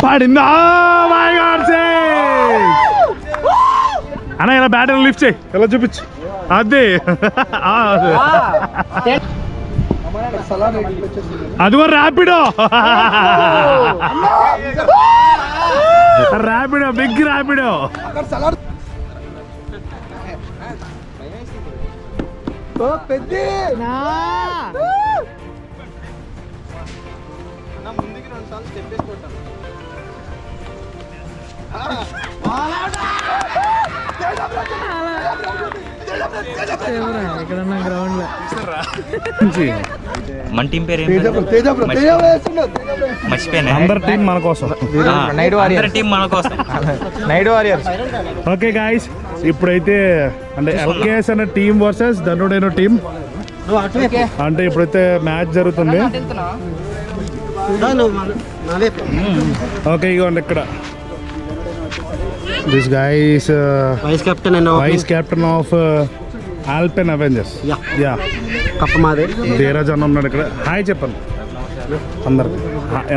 పడిందా అన్న ఇలా బ్యాటరీ లిఫ్ట్ చేయి ఇలా చూపించు అదే అది కూడా ర్యాపిడో ర్యాపిడో బిగ్ ర్యాపిడో ముందుకి 2 సార్లు స్టెప్ వేసుకుంటాను గ్రౌండ్ మన టీం పేరు మర్చిపోయినా అందరి టీం మన కోసం టీం మన కోసం నైట్ వారియర్స్. ఓకే గాయ్స్ ఇప్పుడైతే అంటే ఎల్కేఎస్ అనే టీం వర్సెస్ ధనుడైన టీం అంటే ఇప్పుడైతే మ్యాచ్ జరుగుతుంది. ఓకే ఇగోండి ఇక్కడ this guys vice captain of Alpen Avengers యా కప్పమాదే ధీరజ్ అన్న ఉన్నాడు ఇక్కడ. హాయ్ చెప్పండి అందరికి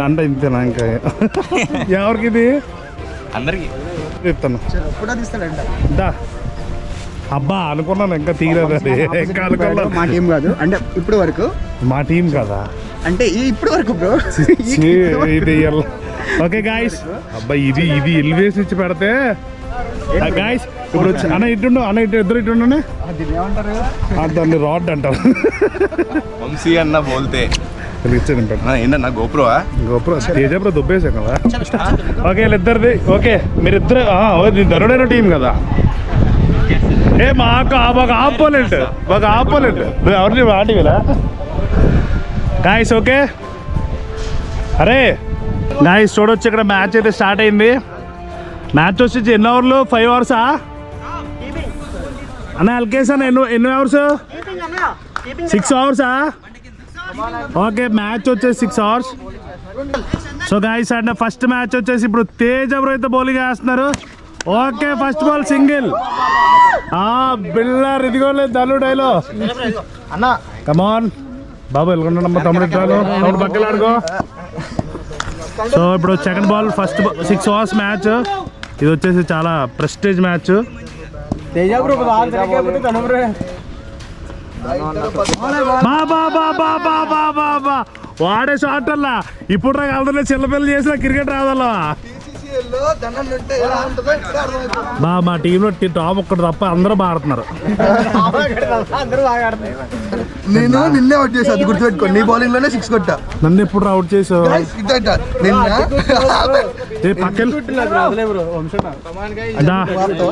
అంటే ఇంతేనా ఇంకా ఎవరికి ఇది అందరికి చెప్తాను దా అబ్బా అనుకున్నాను ఇంకా తీరదు అది ఇంకా అనుకున్నాను. మా టీం కాదు అంటే ఇప్పుడు వరకు మా టీం కదా అంటే ఇప్పుడు వరకు బ్రో ఇది ఓకే గాయస్ అబ్బా ఇది ఇది ఎలివేస్ ఇచ్చి పెడితే గాయస్ ఇప్పుడు వచ్చి అన్న ఇటుండు అన్న ఇటు ఇద్దరు ఇటుండే దాన్ని రాడ్ అంటారు. వంశీ అన్న బోల్తే ఇచ్చాను ఏంటన్నా గోప్రో తేజప్రో దుబ్బేసాం కదా. ఓకే వీళ్ళిద్దరిది ఓకే మీరిద్దరు ధనుడైన టీం కదా. మాకు ఆపోనెంట్ నువ్వు ఎవరిని వాటివిలా గాయస్. ఓకే అరే గాయస్ చూడొచ్చు ఇక్కడ మ్యాచ్ అయితే స్టార్ట్ అయింది. మ్యాచ్ వచ్చి ఎన్ని అవర్లు 5 అవర్సా అన్న ఎల్కేస్ అన్న ఎన్ని అవర్స్ 6 అవర్సా. ఓకే మ్యాచ్ వచ్చేసి 6 అవర్స్. సో గాయస్ అంటే ఫస్ట్ మ్యాచ్ వచ్చేసి ఇప్పుడు తేజబ్రో అయితే బౌలింగ్ వేస్తున్నారు. ఓకే ఫస్ట్ బాల్ సింగిల్ బిల్లర్ ఇదిగోలేదు ధనుడైలో అన్న కమాన్ బాబు వెళ్ళకుండా తమ్ముడు పక్కన ఆడుకో. సో ఇప్పుడు second ball first 6 overs match. ఇది వచ్చేసి చాలా ప్రెస్టేజ్ మ్యాచ్. వాడే షాట్ అల్లా ఇప్పుడు నాకు అందరిలో చిల్లపిల్లలు చేసిన క్రికెట్ రాదల్లా మా టీంలో టాప్ ఒక్కటి తప్ప అందరూ బాగా ఆడుతున్నారు. నేను నిన్నే అవుట్ చేసా అది గుర్తుపెట్టుకో. నీ బౌలింగ్ లోనే 6 కొట్టా. నన్ను ఎప్పుడు అవుట్ చేసావు?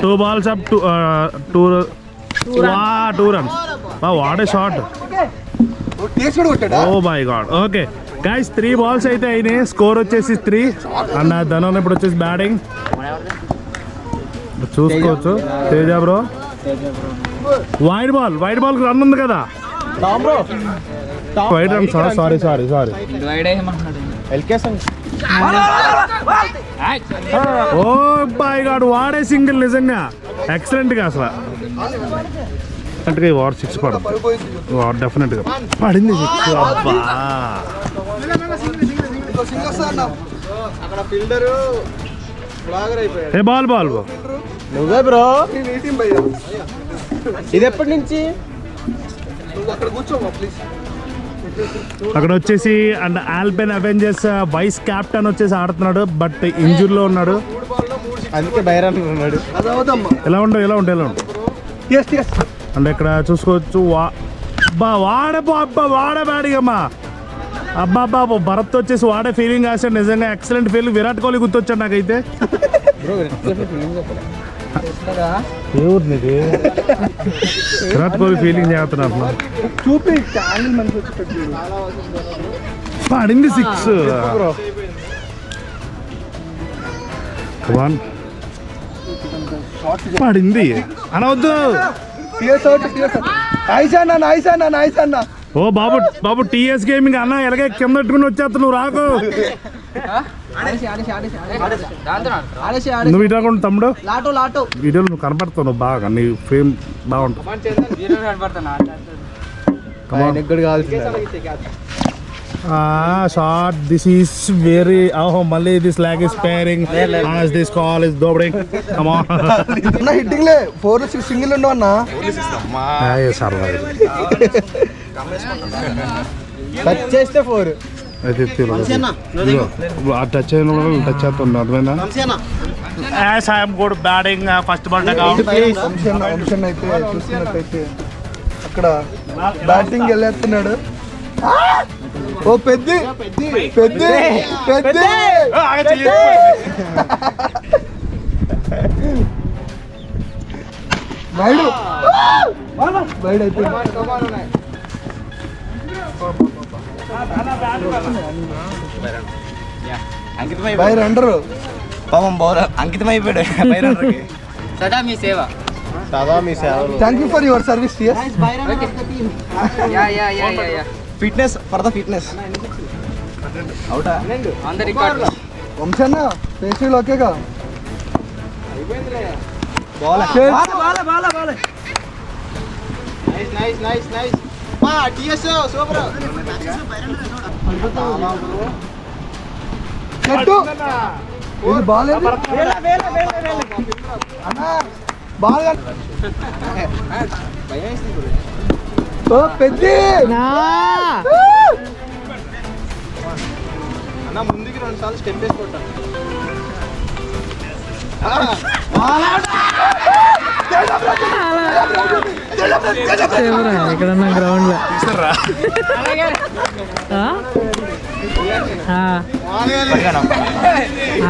2 balls up 2 runs. What a shot. Oh my God. Okay guys 3 balls అయితే అయినాయి. స్కోర్ వచ్చేసి 3 అండ్ ధను ఇప్పుడు వచ్చేసి బ్యాటింగ్ చూసుకోవచ్చు. Teja bro wide ball run ఉంది కదా. Wide run sorry oh my God వాడే సింగిల్ నిజంగా ఎక్సలెంట్ గా అసలు వాడు 6 పడదు డెఫినెట్ గా పడింది 6. అబ్బా ఏ బాల్ నువ్వే బ్రో ఇది ఎప్పటి నుంచి అక్కడ వచ్చేసి and Alpen Avengers vice captain వచ్చేసి ఆడుతున్నాడు బట్ ఇంజూరీలో ఉన్నాడు. అందుకే బైరన్ ఉన్నాడు. ఎలా ఉండు అంటే ఇక్కడ చూసుకోవచ్చు. వాడే బ్యాటింగ్ అమ్మా. అబ్బా భరత్ వచ్చేసి వాడే ఫీలింగ్ ఆశాడు నిజంగా ఎక్సలెంట్ ఫీలింగ్. విరాట్ కోహ్లీ గుర్తొచ్చాడు నాకైతే. ఎవరిది విరాట్ కోహ్లీ ఫీలింగ్ చేస్తున్నారు. పడింది 6 పడింది అనవద్దు. ఓ బాబు టీఎస్ గేమింగ్ అన్న ఎలాగే కింద పెట్టుకుని వచ్చేస్తా. నువ్వు రాకు నువ్వు ఇటు రాకుండా తమ్ముడు వీడియోలో నువ్వు కనపడతావు. నువ్వు బాగా నీ ఫేమ్ బాగుంటుంది. shot. This is very. Oh, Malay, this leg is pairing. As this call is dobring. Come on. అన్న హిట్టింగ్ లే 4 సింగిల్ ఉండవు అన్న. టచ్ చేస్తే 4. అయితే టచ్ అయిన టచ్ అవుతుంది అర్థమైందా? As I am good batting first ball account. వంశన్ అయితే చూస్తున్నట్టయితే అక్కడ బ్యాటింగ్ వెళ్ళేస్తున్నాడు. ఓ పెద్ద పెద్ద పెద్ద వైడ్ వైడ్ అయితే బై రండరు పాపం బౌలర్ అంకితం అయిపోయాడు సదా మీ సేవ. Thank you for your service. Fitness for the fitness. అవుటా ఆన్ ద రికార్డ్. వంశన్న పేషెంట్ ఓకేగా బాల్ చెట్టు ఇది బాల్ అన్నా బాల్ పెద్ద అన్న ముందుకి 2 సార్లు స్టెప్ వేసి కొట్టాను. ఎక్కడన్నా గ్రౌండ్ లో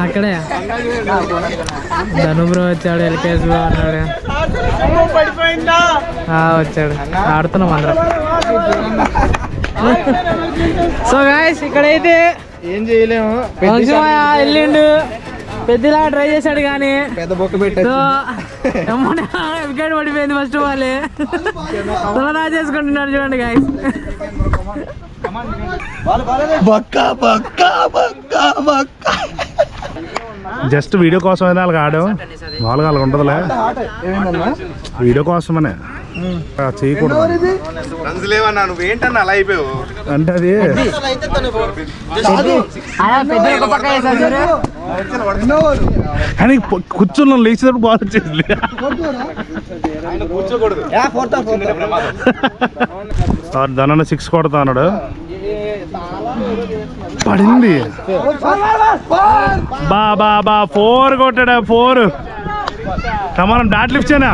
అక్కడే ధను బ్రో వచ్చాడు, ఎల్కేఎస్ బ్రో అన్నాడు. వచ్చాడు, ఆడుతున్నాం అందరం. సో గాయస్ ఇక్కడైతే ఏం చేయలేము. వెళ్ళిండు, పెద్దలా ట్రై చేశాడు కానీ పెద్ద బొక్క పెట్టాడు. వికెట్ పడిపోయింది ఫస్ట్ బాల్. త్వరగా చేసుకుంటున్నాడు చూడండి గాయస్. జస్ట్ వీడియో కోసం అయితే వాళ్ళకి ఆడాం, వాళ్ళకి వాళ్ళకి ఉంటుందిలే. వీడియో కోసమనే చేయకూడదు రన్స్ లేవన్నా. నువ్వేంటన్నా అలా అయిపోయావు అంటే అది కానీ కూర్చున్నాం, లేచేటప్పుడు బాల్ వచ్చేది. కూర్చోకూడదు. ధనన్న 6 కొడతా అన్నాడు, పడింది. బా బా బా 4 కొట్టాడా, 4. కమాన్ బ్యాట్ లిఫ్ట్ చేయనా.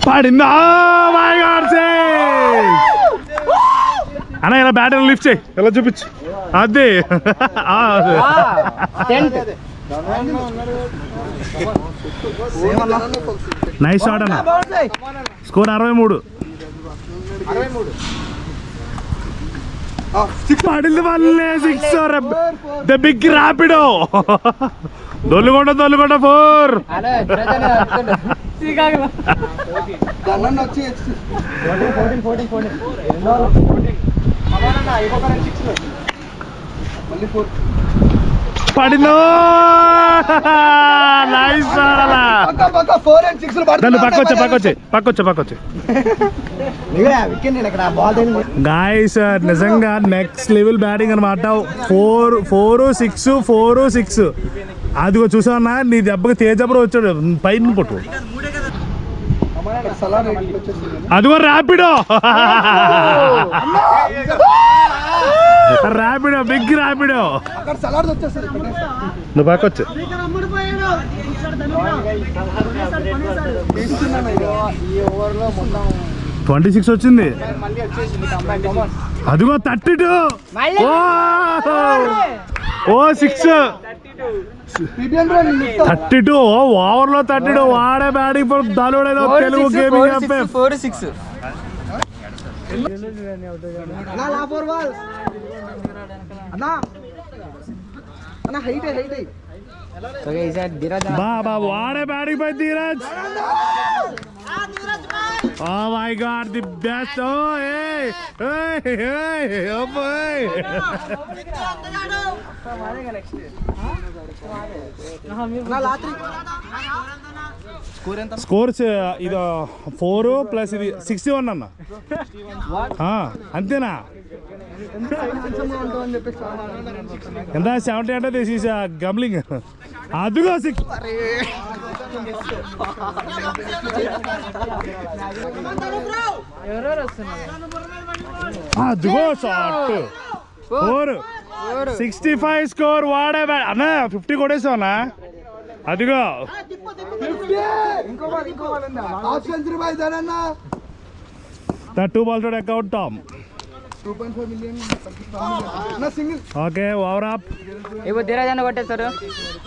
పడిందా అన్న, ఇలా బ్యాట్ లిఫ్ట్ చేయి, ఇలా చూపించు. అదే నైస్ షాట్ అన్న. స్కోర్ 63. పడింది వల్లే 6. The big Rapido. దొల్లుకొండ 4. పడిందో నైస్ షాట్ అలా. దాన్ని పక్కొచ్చే గాయస్. నిజంగా నెక్స్ట్ లెవెల్ బ్యాటింగ్ అనమాట. 4, 6. అదిగో చూసావన్నా, నీ దెబ్బకి తేజబ్రో వచ్చాడు పైన పొట్టు. అదిగో ర్యాపిడో, ర్యాపిడో, బిగ్ ర్యాపిడో. నువ్వు పక్కొచ్చు. 26 వచ్చింది. అదిగో 32. ఓ 6. 32 ఓవర్లో 32. వాడే బ్యాటింగ్ దాలోడేదో తెలుగు గేమింగ్ యాప్ 4-6. బాబా వాడే బ్యాటింగ్ పై Dheeraj. Oh my God, the best. Oh, hey, oh boy. Scores ఇది 4 ప్లస్ ఇది 61 అన్న. అంతేనా? ఎంత 70 అంటే దిస్ ఈస్ గమ్లింగ్. అదిగో 6. అదిగో షాట్ 4. 65 స్కోర్ వాడే అన్న. 50 కొట్టేసావనా? అదిగో the 2 balls to account Tom. 2.5 million. Okay over up. ఇప్పుడు ధీరాజన్న కొట్టేస్తారు.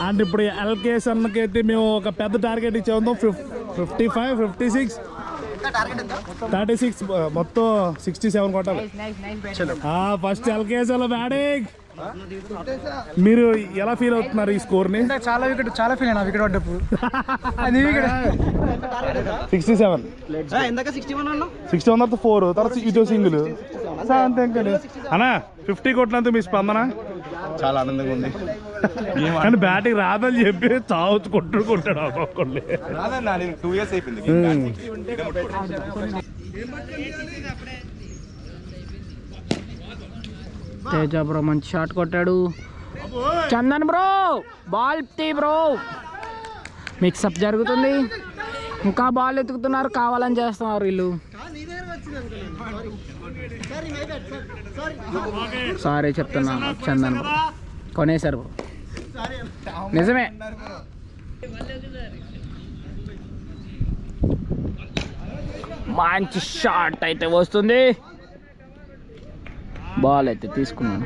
అండ్ ఇప్పుడు ఎల్కేసన్కి అయితే మేము ఒక పెద్ద టార్గెట్ ఇచ్చాము. 55, 56, 36 మొత్తం 67 కొట్టాలి. ఫస్ట్ ఎల్కేసన్ బ్యాటింగ్. మీరు ఎలా ఫీల్ అవుతున్నారు ఈ స్కోర్ ని? చాలా ఫీల్ అయినా వికెట్ పడ్డప్పుడు. 67 ఎందాక 61 అన్నా 61 తర్వాత 4 తర్వాత ఇదో సింగిల్ అంతే. అన్నా 50 కొట్టినంత మీ స్పందన? చాలా ఆనందంగా ఉంది. కానీ బ్యాటింగ్ రాదని చెప్పి చావచ్చు కొట్టాడు ఒక్కొక్కళ్ళు. రాదన్నా, నేను 2 years అయిపోయింది. తేజ బ్రో మంచి షాట్ కొట్టాడు. చందన్ బ్రో బాల్ తీ బ్రో. మిక్సప్ జరుగుతుంది. ఇంకా బాల్ ఎత్తుకుతున్నారు, కావాలని చేస్తున్నారు వీళ్ళు. సారీ చెప్తున్నాను చందన్ బ్రో, కొనేసారు బ్రో. నిజమే. మంచి షాట్ అయితే వస్తుంది. బాల్ అయితే తీసుకున్నాను.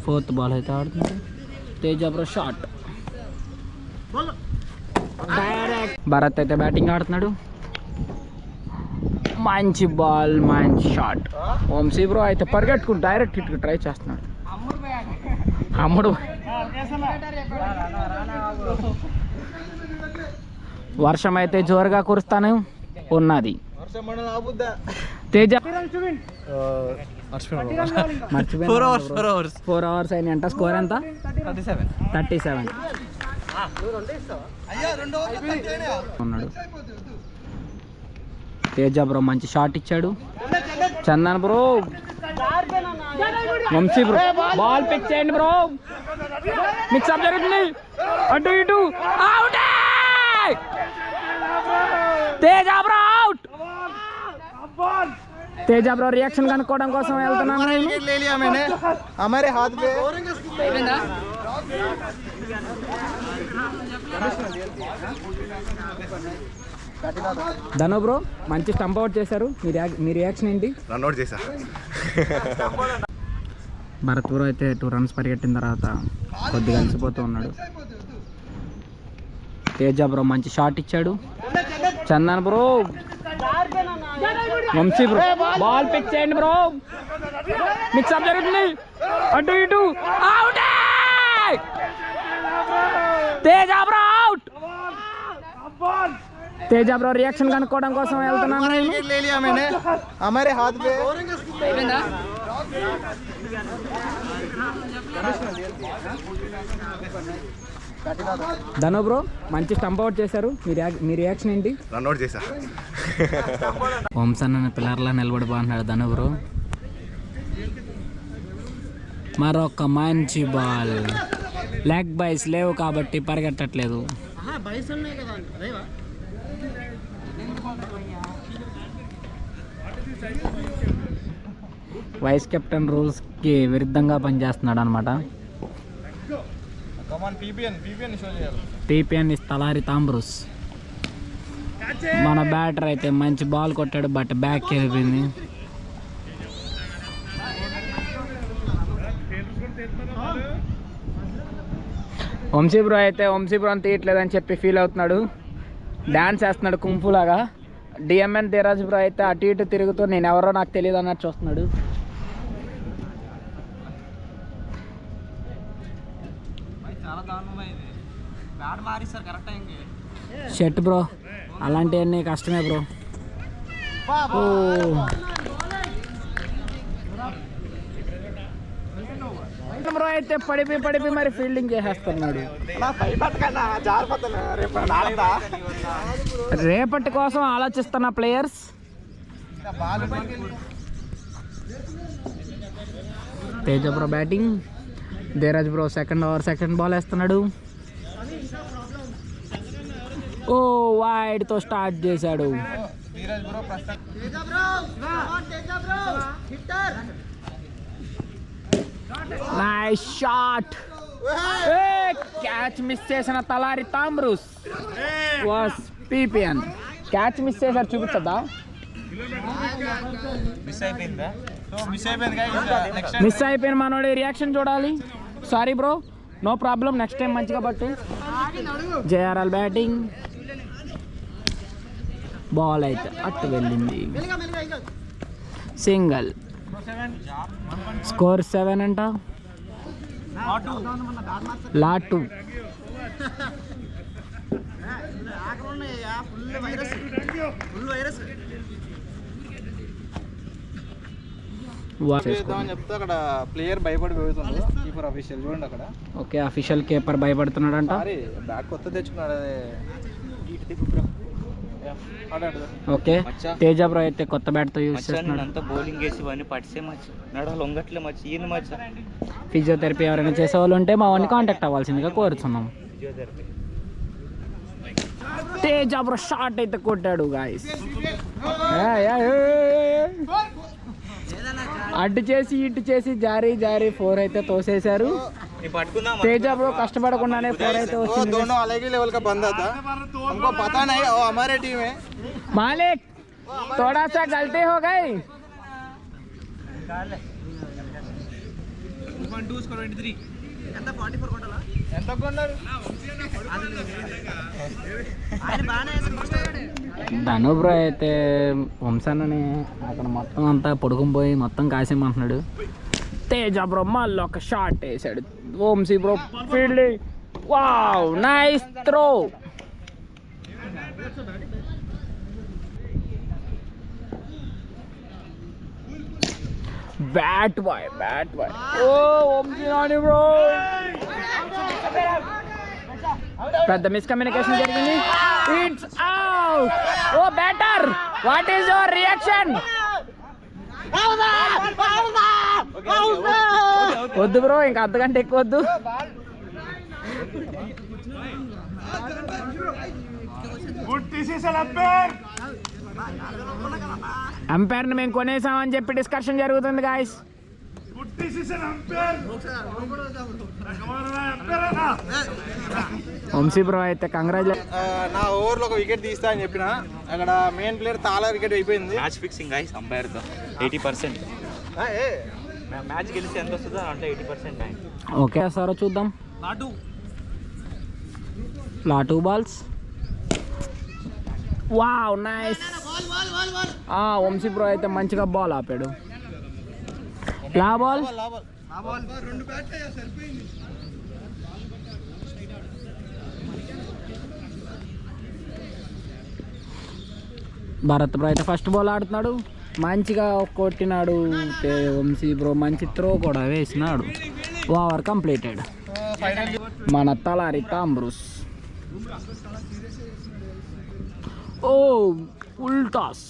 4th బాల్ అయితే ఆడుతుంది. Teja bro shot. భరత్ అయితే బ్యాటింగ్ ఆడుతున్నాడు. మంచి బాల్, మంచి షాట్. వంశీ బ్రో అయితే పరిగెట్టుకుని డైరెక్ట్ హిట్కి ట్రై చేస్తున్నాడు. అమ్ముడు వర్షం అయితే జోరుగా కురుస్తాను ఉన్నది. తేజ 4 hours అయినా అంట. స్కోర్ ఎంత? 37 ఉన్నాడు. తేజ బ్రో మంచి షాట్ ఇచ్చాడు. Chandan bro, Vamsi bro ball pick చేయండి బ్రో. మిక్సప్ జరుగుతుంది. అటు ఇటు out. Teja bro out. Teja bro reaction కనుక్కోవడం కోసం వెళ్తున్నాను. हमारे हाथ पे ధను బ్రో మంచి స్టంప్ అవుట్ చేశారు. మీ రియాక్షన్ ఏంటి? రన్ అవుట్ చేశా. భరత్ బ్రో అయితే 2 runs పరిగెట్టిన తర్వాత కొద్దిగా అలసిపోతూ ఉన్నాడు. తేజ బ్రో మంచి షాట్ ఇచ్చాడు. Chandan bro, Vamsi bro ball pick చేయండి బ్రో. మిక్సప్ జరుగుతుంది. అటు ఇటు out. Teja bro out. Teja bro reaction కనుక్కోవడం కోసం వెళ్తున్నాను. ले लिया मैंने हमारे हाथ पे. ధను బ్రో మంచి స్టంప్ అవుట్ చేశారు. మీ రియాక్షన్ ఏంటి? రన్ అవుట్ చేశా. వంశన్ అనే పిల్లర్లా నిలబడిపోతున్నాడు ధను బ్రో. మరొక మంచి బాల్. లెగ్ బైస్ లేవు కాబట్టి పరిగెట్టట్లేదు. వైస్ కెప్టెన్ రూల్స్కి విరుద్ధంగా పనిచేస్తున్నాడు అనమాట. పీపీఎన్ ఇస్ తలారి తాంబ్రూస్. మన బ్యాటర్ అయితే మంచి బాల్ కొట్టాడు, బట్ బ్యాక్ వెళ్ళిపోయింది. వంశీ బ్రో అయితే వంశీ బ్రో తీయట్లేదని చెప్పి ఫీల్ అవుతున్నాడు. డ్యాన్స్ వేస్తున్నాడు కుంఫులాగా. డిఎంఎన్ ధీరాజ్ బ్రో అయితే అటు ఇటు తిరుగుతూ నేను ఎవరో నాకు తెలియదు అన్నట్టు చూస్తున్నాడు. షర్ట్ బ్రో అలాంటివన్నీ కష్టమే బ్రో. బ్రో అయితే పడిపి మరి ఫీల్డింగ్ చేసేస్తున్నాడు. రేపటి కోసం ఆలోచిస్తున్న players. Teja bro batting, Dheeraj bro second ball వేస్తున్నాడు. ఓ వైడ్తో స్టార్ట్ చేశాడు. Nice shot. క్యాచ్ మిస్ చేసిన తలారి తామ్రూస్ వాస్ పీపీఎన్. క్యాచ్ మిస్ చేశారు, చూపించద్దా? మిస్ అయిపోయిన మనోడి రియాక్షన్ చూడాలి. Sorry bro, no problem, next time మంచిగా పట్టు. జేఆర్ఎల్ బ్యాటింగ్, బాల్ అయితే అట్టు వెళ్ళింది. సింగల్. స్కోర్ 7 అంట. లాటు చెప్తే అక్కడ ప్లేయర్ భయపడి పోతుంది. కీపర్ అఫీషియల్ చూడండి అక్కడ. ఓకే, అఫీషియల్ కీపర్ భయపడుతున్నాడు అంట. బ్యాట్ కొత్త తెచ్చుకున్నాడు. ఓకే, తేజ బ్రో అయితే కొత్త బ్యాట్ తో యూస్ చేస్తున్నాడు. అంతా బౌలింగ్ వేసి వాడిని పడిసే మచ్చ నడాలి ఒంగట్లే మచ్చ ఈయన మచ్చ. ఫిజియోథెరపీ ఎవరైనా చేసే వాళ్ళు ఉంటే మా వాడిని కాంటాక్ట్ అవ్వాల్సిందిగా కోరుతున్నాం. తేజ బ్రో షాట్ అయితే కొట్టాడు గాయస్. అడ్డు చేసి ఇటు చేసి జారీ 4 అయితే తోసేశారు. తేజ బ్రో కష్టపడకుండానే 4 అయితే వచ్చింది. दोनों अलग ही लेवल का बंदा था, हमको पता नहीं वो हमारे टीम है. मालिक थोड़ा सा गलती हो गई. ధను బ్రో అయితే వంశాన్ని అక్కడ మొత్తం అంతా పొడుకుని పోయి మొత్తం కాసేమంటున్నాడు. తేజ బ్రో మళ్ళీ ఒక షాట్ వేసాడు. Vamshi bro fielding, wow nice throw. Bat boy. ఓ వంశీ నాని బ్రో, పెద్ద మిస్కమ్యూనికేషన్ జరిగింది. It's out. ఓ batter, what is your reaction? వద్దు బ్రో, ఇంకా అర్ధగంట ఎక్కువ వద్దు. అంపైర్ని మేము కొనేసామని చెప్పి డిస్కషన్ జరుగుతుంది గాయస్. వంశీ బ్రో అయితే కంగ్రాచులేషన్. నా ఓవర్లో ఒక వికెట్ తీస్తా అని చెప్పిన, అక్కడ మెయిన్ ప్లేయర్ చాలా వికెట్ అయిపోయింది. మ్యాచ్ ఫిక్సింగ్ గాయస్ అంపైర్తో 80%. మ్యాచ్ గెలిస్తే ఎంత వస్తుందో అంటే 80%. ఓకే సార్ చూద్దాం. లాటూ balls, wow nice. Vamshi bro అయితే మంచిగా బాల్ ఆపాడు. లా బాల్, భరత్ బ్రో అయితే ఫస్ట్ బాల్ ఆడుతున్నాడు, మంచిగా కొట్టినాడు. వంశీ బ్రో మంచి త్రో కూడా వేసినాడు. Over completed. మన తలారి తామ్రూస్. ఓ ఉల్టాస్.